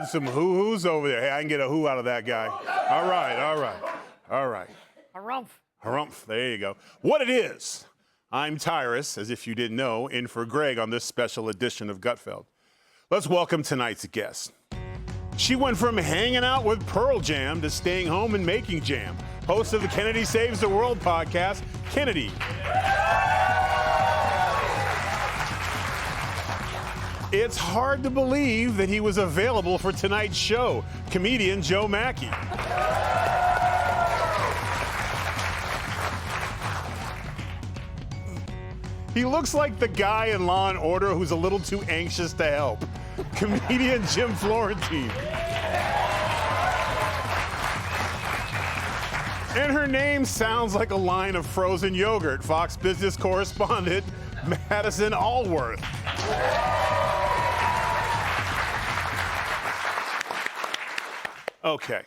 getting some hoo-hoos over there. Hey, I can get a who out of that guy. All right, all right, all right. Harumph. Harumph, there you go. What it is, I'm Tyrus, as if you didn't know, in for Greg on this special edition of Gutfeld. Let's welcome tonight's guest. She went from hanging out with Pearl Jam to staying home and making jam. Host of the Kennedy Saves the World podcast, Kennedy. It's hard to believe that he was available for tonight's show, comedian Joe Mackey. He looks like the guy in Law & Order who's a little too anxious to help, comedian Jim Florentine. And her name sounds like a line of frozen yogurt, Fox business correspondent Madison Allworth. Okay,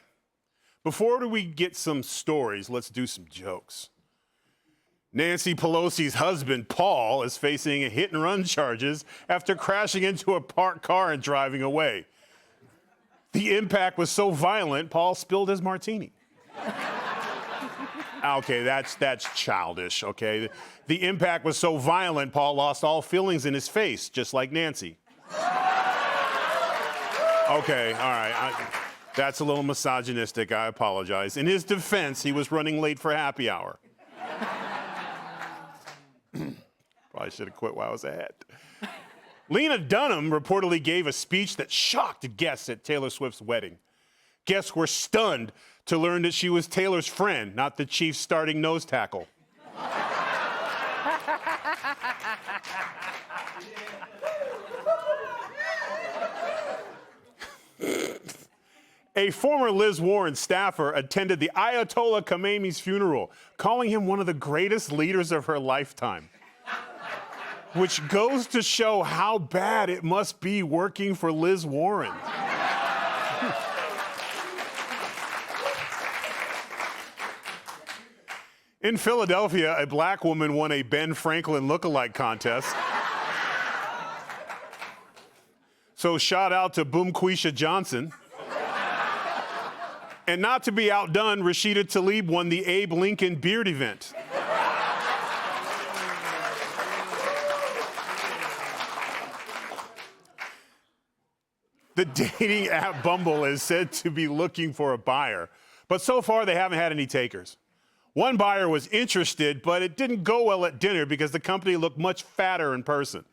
before we get some stories, let's do some jokes. Nancy Pelosi's husband, Paul, is facing hit-and-run charges after crashing into a parked car and driving away. The impact was so violent, Paul spilled his martini. Okay, that's childish, okay? The impact was so violent, Paul lost all feelings in his face, just like Nancy. Okay, all right. That's a little misogynistic, I apologize. In his defense, he was running late for happy hour. Probably should have quit while I was ahead. Lena Dunham reportedly gave a speech that shocked guests at Taylor Swift's wedding. Guests were stunned to learn that she was Taylor's friend, not the Chiefs' starting nose tackle. A former Liz Warren staffer attended the Ayatollah Khomeini's funeral, calling him one of the greatest leaders of her lifetime. Which goes to show how bad it must be working for Liz Warren. In Philadelphia, a black woman won a Ben Franklin lookalike contest. So shout out to Boomquisha Johnson. And not to be outdone, Rashida Tlaib won the Abe Lincoln beard event. The dating app Bumble is said to be looking for a buyer, but so far they haven't had any takers. One buyer was interested, but it didn't go well at dinner because the company looked much fatter in person.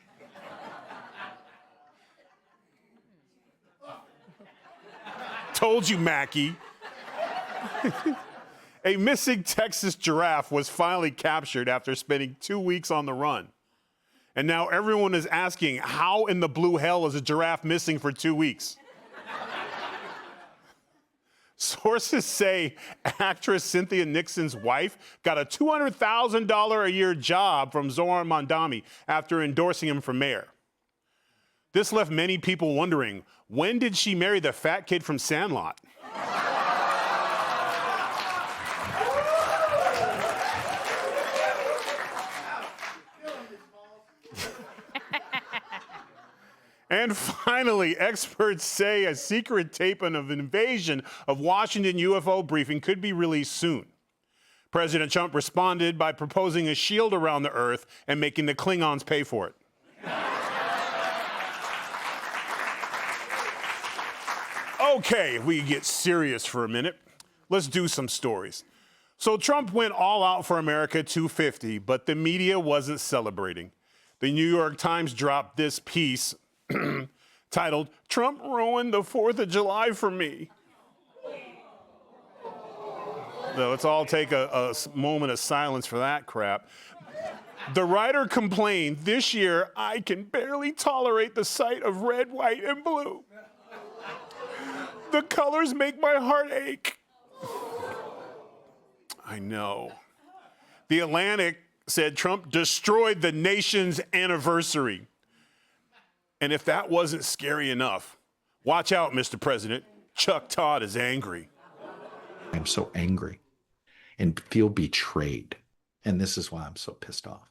Told you, Mackie. A missing Texas giraffe was finally captured after spending 2 weeks on the run. And now everyone is asking, how in the blue hell is a giraffe missing for 2 weeks? Sources say actress Cynthia Nixon's wife got a $200,000 a year job from Zohran Mamdani after endorsing him for mayor. This left many people wondering, when did she marry the fat kid from Sandlot? And finally, experts say a secret tape of an invasion of Washington UFO briefing could be released soon. President Trump responded by proposing a shield around the Earth and making the Klingons pay for it. Okay, we get serious for a minute. Let's do some stories. So Trump went all out for America 250, but the media wasn't celebrating. The New York Times dropped this piece titled, "Trump Ruined the 4th of July for Me." So let's all take a moment of silence for that crap. The writer complained, "This year, I can barely tolerate the sight of red, white, and blue. The colors make my heart ache." I know. The Atlantic said Trump destroyed the nation's anniversary. And if that wasn't scary enough, watch out, Mr. President. Chuck Todd is angry. I'm so angry and feel betrayed. And this is why I'm so pissed off.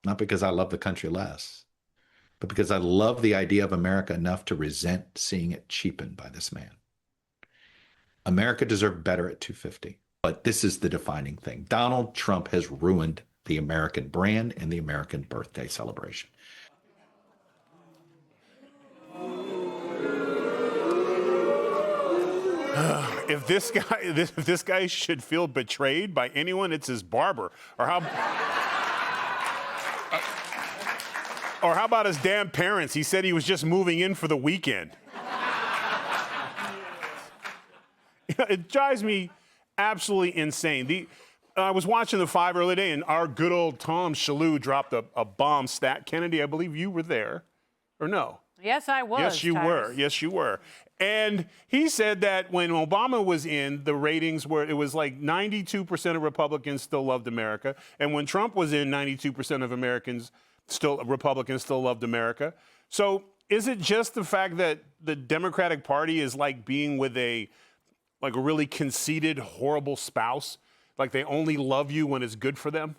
Not because I love the country less, but because I love the idea of America enough to resent seeing it cheapened by this man. America deserved better at 250, but this is the defining thing. Donald Trump has ruined the American brand and the American birthday celebration. If this guy should feel betrayed by anyone, it's his barber. Or how about his damn parents? He said he was just moving in for the weekend. It drives me absolutely insane. I was watching the 5 early day, and our good old Tom Shalhoub dropped a bomb stat. Kennedy, I believe you were there, or no? Yes, I was. Yes, you were. Yes, you were. And he said that when Obama was in, the ratings were, it was like 92% of Republicans still loved America. And when Trump was in, 92% of Republicans still loved America. So is it just the fact that the Democratic Party is like being with a really conceited, horrible spouse? Like they only love you when it's good for them?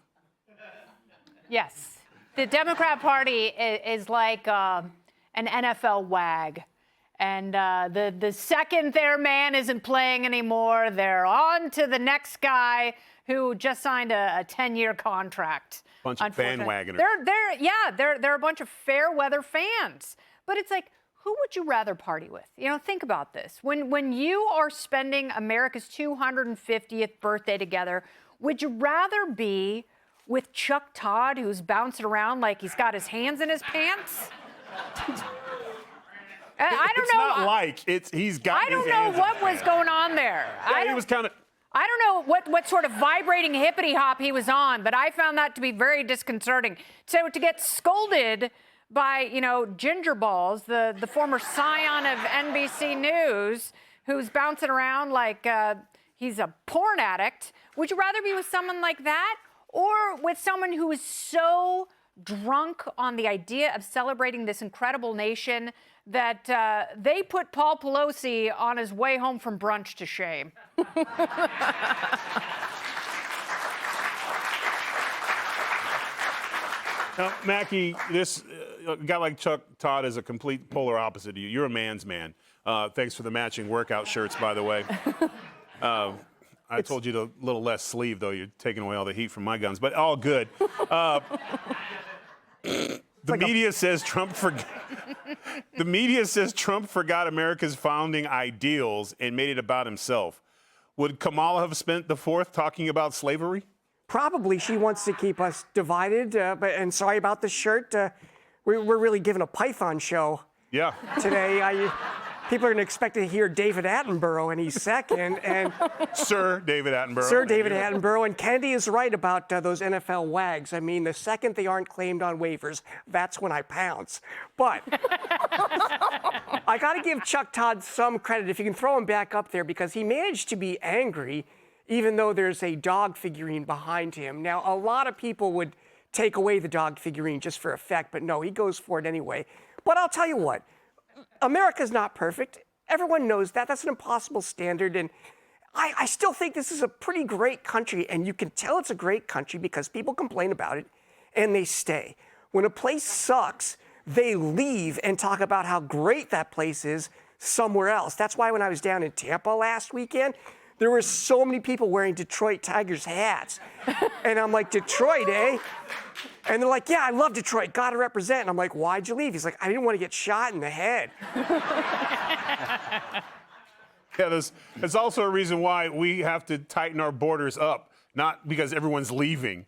Yes. The Democrat Party is like an NFL wag. And the second their man isn't playing anymore, they're on to the next guy who just signed a 10-year contract. Bunch of bandwagoners. They're a bunch of fair weather fans. But it's like, who would you rather party with? You know, think about this. When you are spending America's 250th birthday together, would you rather be with Chuck Todd, who's bouncing around like he's got his hands in his pants? I don't know. It's not like he's got. I don't know what was going on there. Yeah, he was kind of. I don't know what sort of vibrating hippity hop he was on, but I found that to be very disconcerting. So to get scolded by, Ginger Balls, the former scion of NBC News, who's bouncing around like he's a porn addict, would you rather be with someone like that or with someone who is so drunk on the idea of celebrating this incredible nation that they put Paul Pelosi on his way home from brunch to shame? Now, Mackie, this guy like Chuck Todd is a complete polar opposite of you. You're a man's man. Thanks for the matching workout shirts, by the way. I told you to a little less sleeve, though. You're taking away all the heat from my guns, but all good. The media says Trump forgot America's founding ideals and made it about himself. Would Kamala have spent the 4th talking about slavery? Probably. She wants to keep us divided. And sorry about the shirt. We're really giving a Python show. Yeah. Today. People are going to expect to hear David Attenborough any second. And Sir David Attenborough. Sir David Attenborough. And Kennedy is right about those NFL wags. I mean, the second they aren't claimed on waivers, that's when I pounce. But I got to give Chuck Todd some credit, if you can throw him back up there, because he managed to be angry, even though there's a dog figurine behind him. Now, a lot of people would take away the dog figurine just for effect, but no, he goes for it anyway. But I'll tell you what. America's not perfect. Everyone knows that. That's an impossible standard. And I still think this is a pretty great country. And you can tell it's a great country because people complain about it and they stay. When a place sucks, they leave and talk about how great that place is somewhere else. That's why when I was down in Tampa last weekend, there were so many people wearing Detroit Tigers hats. And I'm like, Detroit, eh? And they're like, yeah, I love Detroit, gotta represent. And I'm like, why'd you leave? He's like, I didn't want to get shot in the head. Yeah, there's also a reason why we have to tighten our borders up, not because everyone's leaving,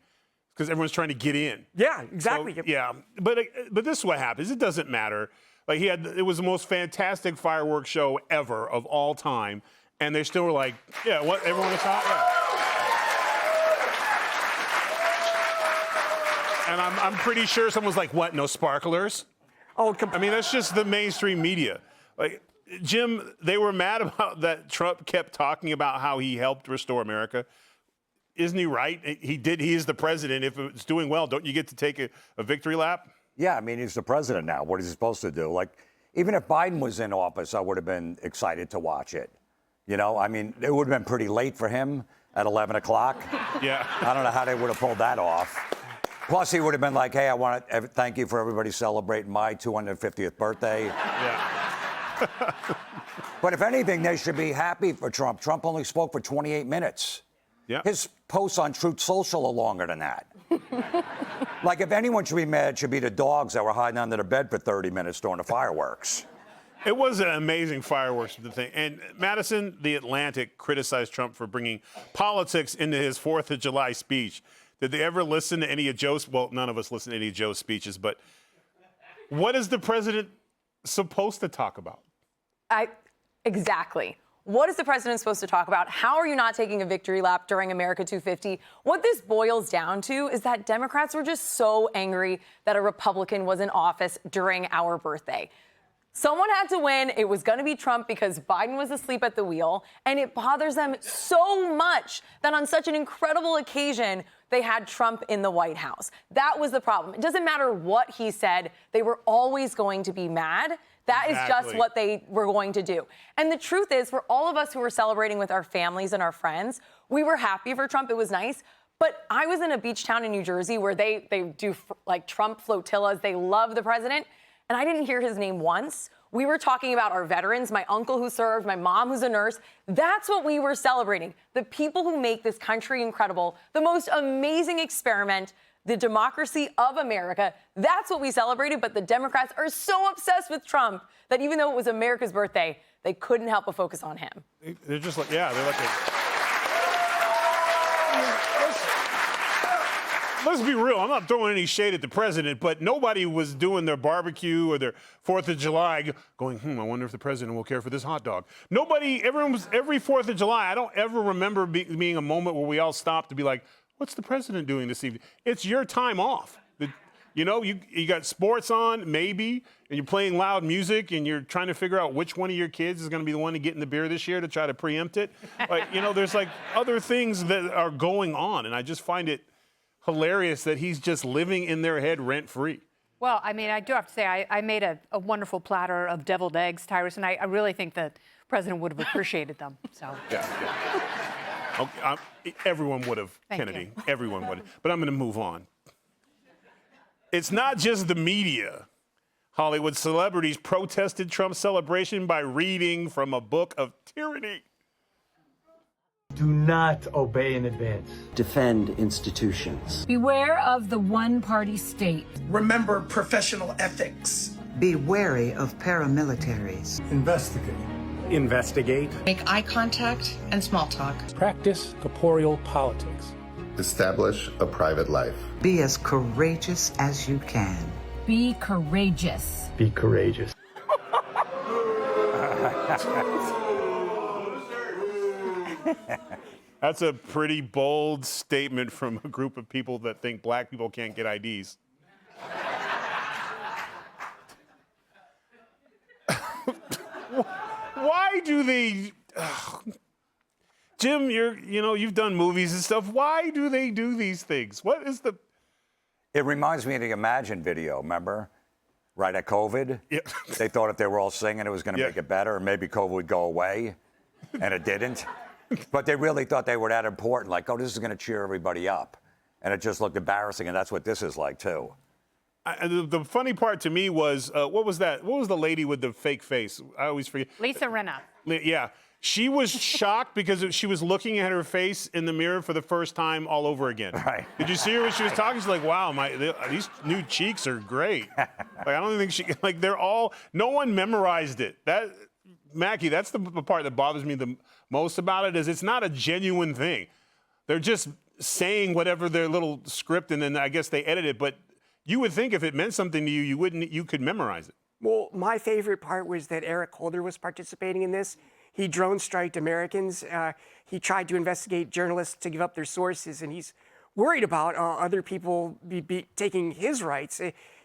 because everyone's trying to get in. Yeah, exactly. So, yeah, but this is what happens. It doesn't matter. Like it was the most fantastic fireworks show ever of all time, and they still were like, yeah, what? Everyone was hot? Yeah. And I'm pretty sure someone's like, what, no sparklers? Oh, I mean, that's just the mainstream media. Like, Jim, they were mad about that Trump kept talking about how he helped restore America. Isn't he right? He did. He is the president. If it's doing well, don't you get to take a victory lap? Yeah, I mean, he's the president now. What is he supposed to do? Like, even if Biden was in office, I would have been excited to watch it. I mean, it would have been pretty late for him at 11 o'clock. Yeah. I don't know how they would have pulled that off. Plus, he would have been like, hey, I want to thank you for everybody celebrating my 250th birthday. Yeah. But if anything, they should be happy for Trump. Trump only spoke for 28 minutes. Yeah. His posts on Truth Social are longer than that. Like, if anyone should be mad, it should be the dogs that were hiding under the bed for 30 minutes during the fireworks. It was an amazing fireworks thing. And Madison, The Atlantic, criticized Trump for bringing politics into his 4th of July speech. Did they ever listen to any of Joe's? Well, none of us listen to any of Joe's speeches, but what is the president supposed to talk about? Exactly. What is the president supposed to talk about? How are you not taking a victory lap during America 250? What this boils down to is that Democrats were just so angry that a Republican was in office during our birthday. Someone had to win. It was going to be Trump because Biden was asleep at the wheel. And it bothers them so much that on such an incredible occasion, they had Trump in the White House. That was the problem. It doesn't matter what he said. They were always going to be mad. That is just what they were going to do. And the truth is, for all of us who were celebrating with our families and our friends, we were happy for Trump. It was nice. But I was in a beach town in New Jersey where they do like Trump flotillas. They love the president. And I didn't hear his name once. We were talking about our veterans, my uncle who served, my mom who's a nurse. That's what we were celebrating. The people who make this country incredible, the most amazing experiment, the democracy of America. That's what we celebrated. But the Democrats are so obsessed with Trump that even though it was America's birthday, they couldn't help but focus on him. They're just like, yeah, they're like let's be real. I'm not throwing any shade at the president, but nobody was doing their barbecue or their 4th of July going, I wonder if the president will care for this hot dog. Everyone was, every 4th of July, I don't ever remember being a moment where we all stopped to be like, what's the president doing this evening? It's your time off. You got sports on, maybe, and you're playing loud music, and you're trying to figure out which one of your kids is going to be the one to get in the beer this year to try to preempt it. But, there's like other things that are going on, and I just find it hilarious that he's just living in their head rent-free. Well, I mean, I do have to say, I made a wonderful platter of deviled eggs, Tyrus, and I really think the president would have appreciated them. So. Yeah. Okay, everyone would have, Kennedy. Everyone would have. But I'm going to move on. It's not just the media. Hollywood celebrities protested Trump's celebration by reading from a book of tyranny. Do not obey in advance. Defend institutions. Beware of the one-party state. Remember professional ethics. Be wary of paramilitaries. Investigate. Investigate. Make eye contact and small talk. Practice corporeal politics. Establish a private life. Be as courageous as you can. Be courageous. Be courageous. That's a pretty bold statement from a group of people that think black people can't get IDs. Why do they... Jim, you've done movies and stuff. Why do they do these things? What is the... It reminds me of the Imagine video, remember? Right at COVID? Yeah. They thought if they were all singing, it was going to make it better, and maybe COVID would go away, and it didn't. But they really thought they were that important, like, oh, this is going to cheer everybody up. And it just looked embarrassing, and that's what this is like, too. The funny part to me was, what was that? What was the lady with the fake face? I always forget. Lisa Rinna. Yeah. She was shocked because she was looking at her face in the mirror for the first time all over again. Right. Did you see her when she was talking? She's like, wow, these new cheeks are great. Like, I don't think no one memorized it. Mackie, that's the part that bothers me the most about it, is it's not a genuine thing. They're just saying whatever their little script, and then I guess they edit it. But you would think if it meant something to you, you could memorize it. Well, my favorite part was that Eric Holder was participating in this. He drone-striked Americans. He tried to investigate journalists to give up their sources, and he's worried about other people be taking his rights.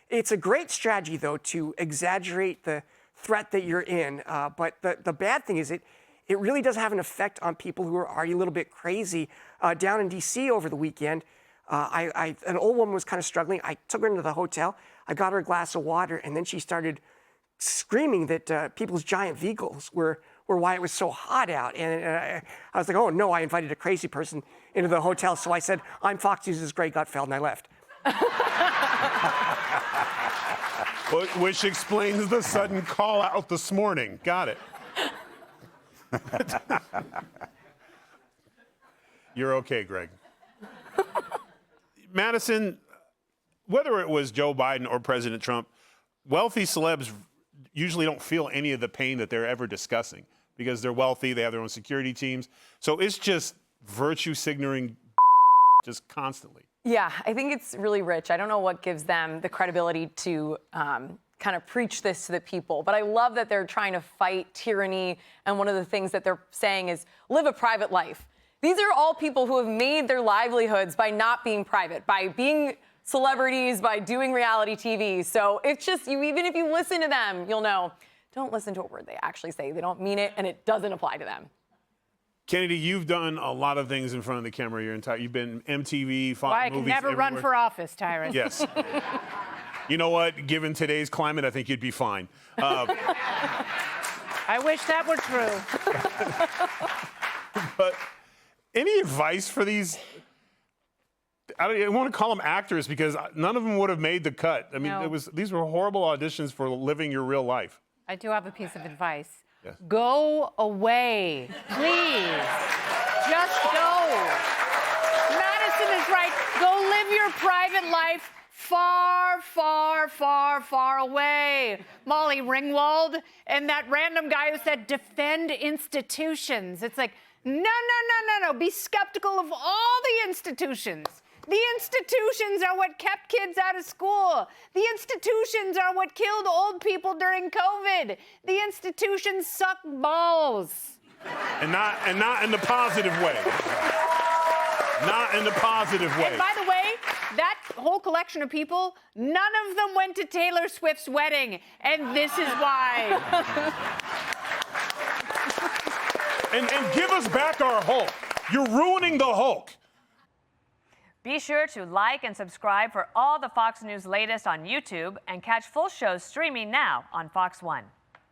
It's a great strategy, though, to exaggerate the threat that you're in. But the bad thing is it really does have an effect on people who are already a little bit crazy. Down in D.C. over the weekend, an old woman was kind of struggling. I took her into the hotel. I got her a glass of water, and then she started screaming that people's giant vehicles were why it was so hot out. And I was like, oh, no, I invited a crazy person into the hotel. So I said, I'm Fox News' Greg Gutfeld, and I left. Which explains the sudden call out this morning. Got it. You're okay, Greg. Madison, whether it was Joe Biden or President Trump, wealthy celebs usually don't feel any of the pain that they're ever discussing because they're wealthy, they have their own security teams. So it's just virtue signaling just constantly. Yeah, I think it's really rich. I don't know what gives them the credibility to kind of preach this to the people, but I love that they're trying to fight tyranny. And one of the things that they're saying is live a private life. These are all people who have made their livelihoods by not being private, by being celebrities, by doing reality TV. So it's just, even if you listen to them, you'll know, don't listen to a word they actually say. They don't mean it, and it doesn't apply to them. Kennedy, you've done a lot of things in front of the camera your entire. You've been MTV, Fox Why I movies. can never everywhere. run for office, Tyrus. Yes. You know what? Given today's climate, I think you'd be fine. I wish that were true. But any advice for these? I don't want to call them actors because none of them would have made the cut. I mean, No. these were horrible auditions for living your real life. I do have a piece of advice. Yes. Go away, please. Just go. Madison is right. Go live your private life far, far, far, far away. Molly Ringwald and that random guy who said defend institutions. It's like, no. Be skeptical of all the institutions. The institutions are what kept kids out of school. The institutions are what killed old people during COVID. The institutions suck balls. And not in the positive way. Not in the positive way. And by the way, that whole collection of people, none of them went to Taylor Swift's wedding. And this is why. And give us back our Hulk. You're ruining the Hulk. Be sure to like and subscribe for all the Fox News latest on YouTube and catch full shows streaming now on Fox One.